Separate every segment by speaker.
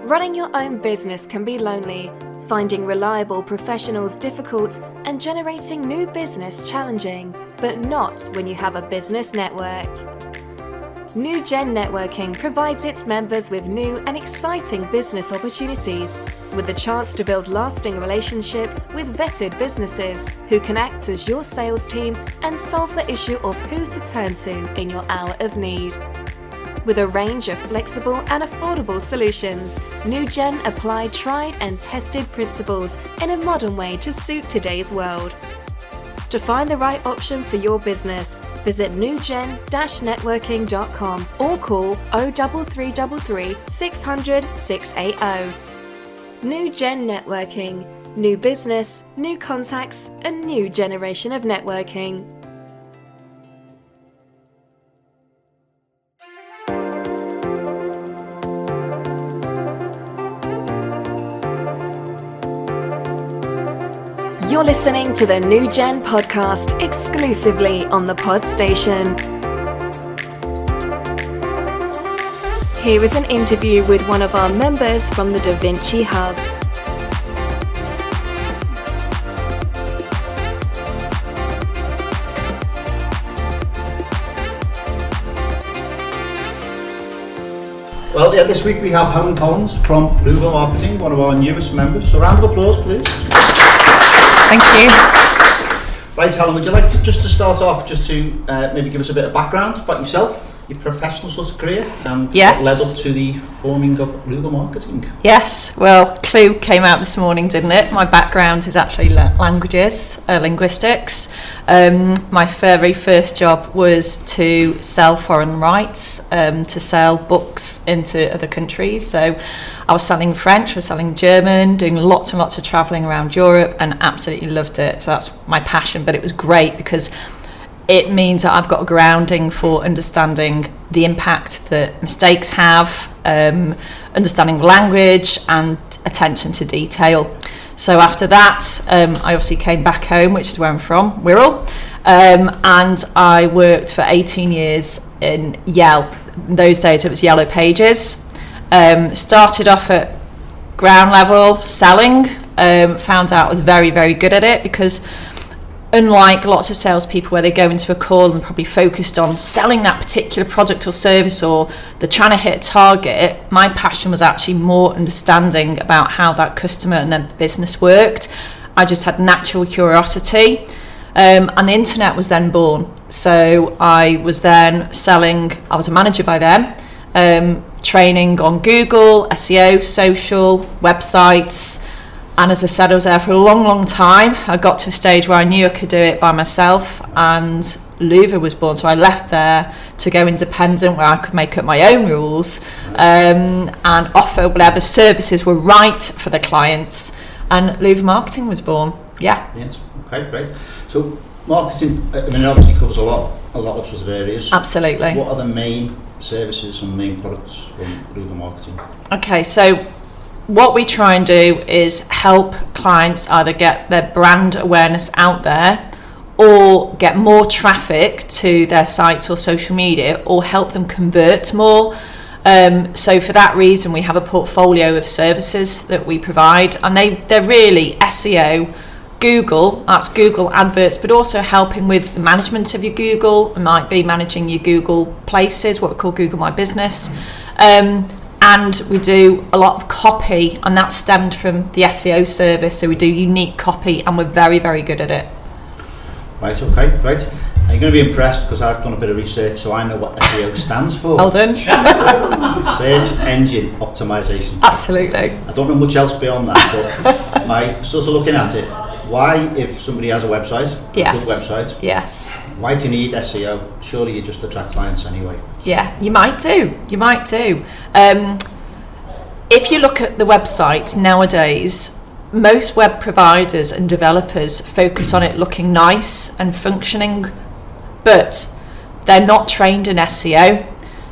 Speaker 1: Running your own business can be lonely, finding reliable professionals difficult, and generating new business challenging, but not when you have a business network. NewGen Networking provides its members with new and exciting business opportunities, with the chance to build lasting relationships with vetted businesses who can act as your sales team and solve the issue of who to turn to in your hour of need. With a range of flexible and affordable solutions, NewGen apply tried and tested principles in a modern way to suit today's world. To find the right option for your business, visit newgen-networking.com or call 03333 600 680. NewGen Networking. New business, new contacts, a new generation of networking. You're listening to the NewGen podcast exclusively on the Pod Station. Here is an interview with one of our members from the Vinci Hub.
Speaker 2: Well, this week we have Helen from Luva Marketing, one of our newest members. So a round of applause, please.
Speaker 3: Thank you.
Speaker 2: Right, Helen, would you like to start off, to maybe give us a bit of background about yourself, your professional sort of career, and what led up to the forming of Luva Marketing?
Speaker 3: Yes, well, Clue came out this morning, didn't it? My background is actually languages, linguistics. My very first job was to sell foreign rights, to sell books into other countries. So I was selling French, I was selling German, doing lots and lots of travelling around Europe, and absolutely loved it. So that's my passion, but it was great because it means that I've got a grounding for understanding the impact that mistakes have, understanding language and attention to detail. So after that, I obviously came back home, which is where I'm from, Wirral, and I worked for 18 years in Yell. In those days it was Yellow Pages. Started off at ground level selling, found out I was very, very good at it because unlike lots of salespeople where they go into a call and probably focused on selling that particular product or service or they're trying to hit a target, my passion was actually more understanding about how that customer and their business worked. I just had natural curiosity, and the internet was then born. So I was then selling, I was a manager by then, training on Google, SEO, social, websites. And as I said, I was there for a long, long time. I got to a stage where I knew I could do it by myself, and Luva was born. So I left there to go independent where I could make up my own rules, and offer whatever services were right for the clients. And Luva Marketing was born. Yeah. Yes.
Speaker 2: Okay, great. So marketing, I mean, it obviously covers a lot of sort of areas.
Speaker 3: Absolutely.
Speaker 2: What are the main services and main products from Luva Marketing?
Speaker 3: Okay, so what we try and do is help clients either get their brand awareness out there or get more traffic to their sites or social media, or help them convert more. So for that reason, we have a portfolio of services that we provide, and they're really SEO, Google, that's Google adverts, but also helping with the management of your Google. It might be managing your Google places, what we call Google My Business. And we do a lot of copy, and that stemmed from the SEO service. So we do unique copy, and we're very, very good at it.
Speaker 2: Right, okay, great. You're going to be impressed because I've done a bit of research, so I know what SEO stands for.
Speaker 3: Well done.
Speaker 2: Search Engine Optimization.
Speaker 3: Absolutely.
Speaker 2: I don't know much else beyond that, but by sort of looking at it, why, if somebody has a website, a good website, why do you need SEO? Surely you just attract clients anyway.
Speaker 3: Yeah, you might do. If you look at the websites nowadays, most web providers and developers focus on it looking nice and functioning, but they're not trained in SEO.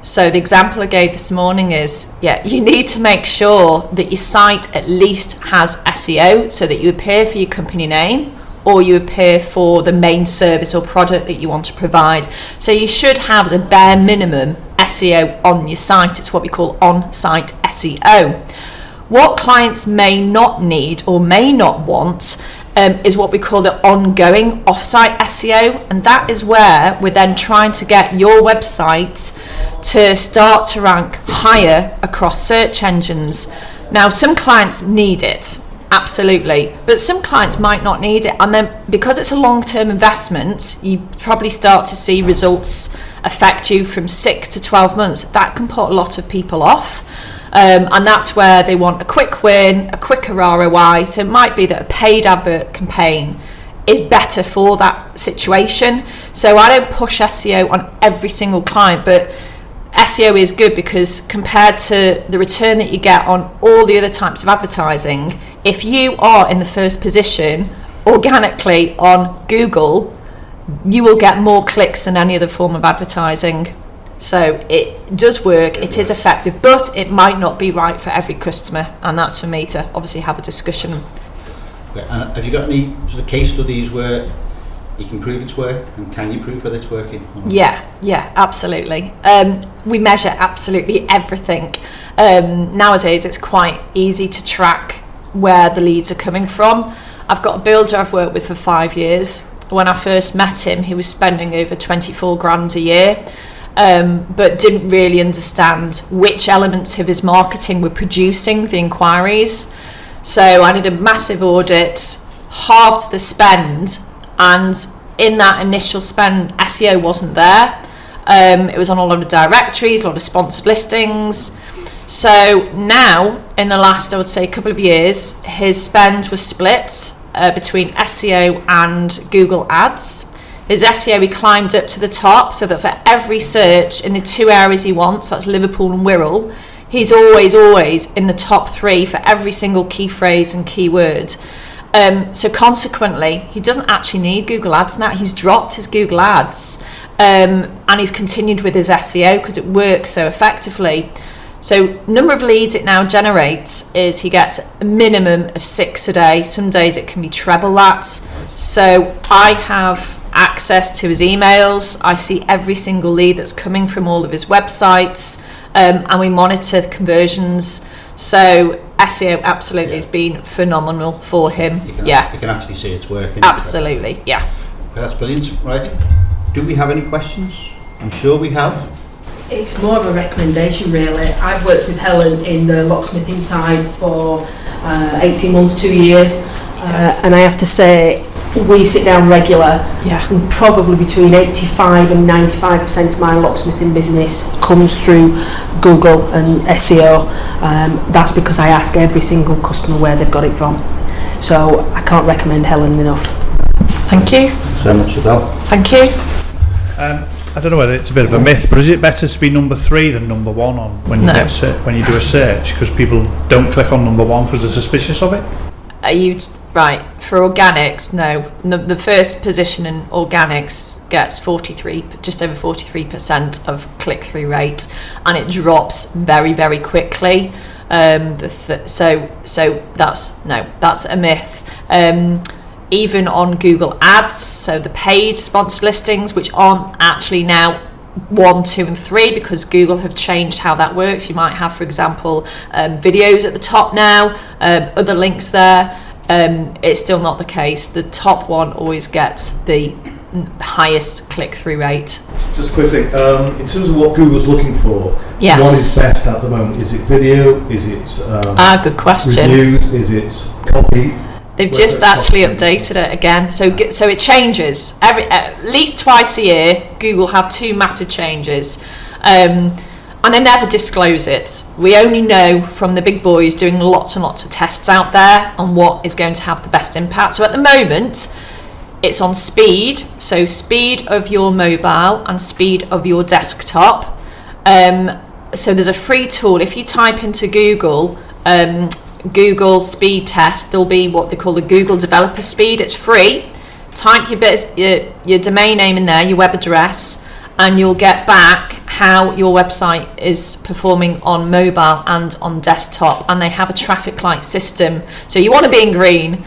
Speaker 3: So the example I gave this morning is, you need to make sure that your site at least has SEO so that you appear for your company name or you appear for the main service or product that you want to provide. So you should have as a bare minimum SEO on your site. It's what we call on-site SEO. What clients may not need or may not want is what we call the ongoing offsite SEO, and that is where we're then trying to get your website to start to rank higher across search engines. Now, some clients need it, absolutely, but some clients might not need it, and then because it's a long-term investment, you probably start to see results affect you from 6 to 12 months. That can put a lot of people off. And that's where they want a quick win, a quicker ROI. So it might be that a paid advert campaign is better for that situation. So I don't push SEO on every single client, but SEO is good because compared to the return that you get on all the other types of advertising, if you are in the first position organically on Google, you will get more clicks than any other form of advertising. So it does work, it is effective, but it might not be right for every customer, and that's for me to obviously have a discussion.
Speaker 2: Okay, and have you got any sort of case studies where you can prove it's worked, and can you prove whether it's working?
Speaker 3: Yeah, absolutely. We measure absolutely everything. Nowadays it's quite easy to track where the leads are coming from. I've got a builder I've worked with for 5 years. When I first met him, he was spending over 24 grand a year. But didn't really understand which elements of his marketing were producing the inquiries. So I did a massive audit, halved the spend, and in that initial spend, SEO wasn't there. It was on a lot of directories, a lot of sponsored listings. So now, in the last, I would say, couple of years, his spend was split between SEO and Google Ads. His SEO, he climbed up to the top so that for every search in the 2 areas he wants, that's Liverpool and Wirral, he's always in the top 3 for every single key phrase and keyword. So consequently, he doesn't actually need Google Ads now. He's dropped his Google Ads and he's continued with his SEO because it works so effectively. So number of leads it now generates is he gets a minimum of 6 a day. Some days it can be treble that. So I have access to his emails. I see every single lead that's coming from all of his websites, and we monitor conversions. So SEO absolutely has been phenomenal for him.
Speaker 2: You can actually see it's working.
Speaker 3: Absolutely, yeah.
Speaker 2: Okay, that's brilliant. Right, do we have any questions? I'm sure we have.
Speaker 4: It's more of a recommendation, really. I've worked with Helen in the locksmithing side for 18 months, 2 years, and I have to say, we sit down regular, and probably between 85 and 95% of my locksmithing business comes through Google and SEO. That's because I ask every single customer where they've got it from. So I can't recommend Helen enough.
Speaker 3: Thank you.
Speaker 2: Thanks so much, Adele.
Speaker 3: Thank you.
Speaker 5: I don't know whether it's a bit of a myth, but is it better to be number 3 than number 1 on when you when you do a search, because people don't click on number 1 because they're suspicious of it?
Speaker 3: Are you right for organics? No, the first position in organics gets 43, just over 43% of click-through rate, and it drops very, very quickly. So that's a myth. Even on Google Ads, so the paid sponsored listings, which aren't actually now 1, 2 and 3 because Google have changed how that works. You might have, for example, videos at the top now, other links there. It's still not the case. The top one always gets the highest click-through rate.
Speaker 6: Just quickly, in terms of what Google's looking for,
Speaker 3: yes.
Speaker 6: What is best at the moment? Is it video? Is it
Speaker 3: good question.
Speaker 6: Reviews? Is it copy?
Speaker 3: They've just actually updated it again, so it changes at least twice a year. Google have 2 massive changes, and they never disclose it. We only know from the big boys doing lots and lots of tests out there on what is going to have the best impact. So at the moment, it's on speed, so speed of your mobile and speed of your desktop. So there's a free tool. If you type into Google speed test, there'll be what they call the Google developer speed. It's free. Type your domain name in there, your web address, and you'll get back how your website is performing on mobile and on desktop. And they have a traffic light system, so you want to be in green.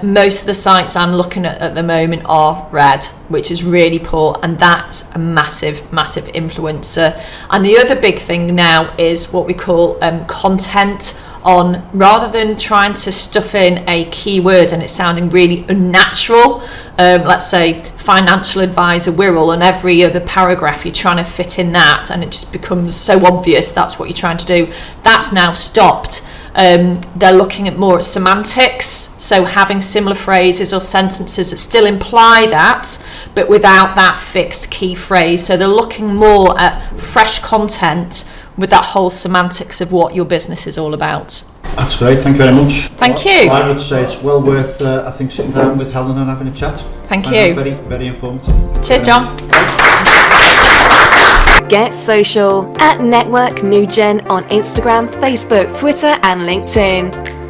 Speaker 3: Most of the sites I'm looking at the moment are red, which is really poor, and that's a massive influencer. And the other big thing now is what we call content on, rather than trying to stuff in a keyword and it sounding really unnatural, let's say financial advisor Wirral, and every other paragraph you're trying to fit in that, and it just becomes so obvious that's what you're trying to do. That's now stopped. They're looking at more at semantics, so having similar phrases or sentences that still imply that, but without that fixed key phrase. So they're looking more at fresh content with that whole semantics of what your business is all about.
Speaker 2: That's great, thank you very much.
Speaker 3: Thank you.
Speaker 2: I would say it's well worth, I think, sitting down with Helen and having a chat.
Speaker 3: Thank you.
Speaker 2: Very, very informative.
Speaker 3: Cheers, John.
Speaker 1: Get social at Network NewGen on Instagram, Facebook, Twitter and LinkedIn.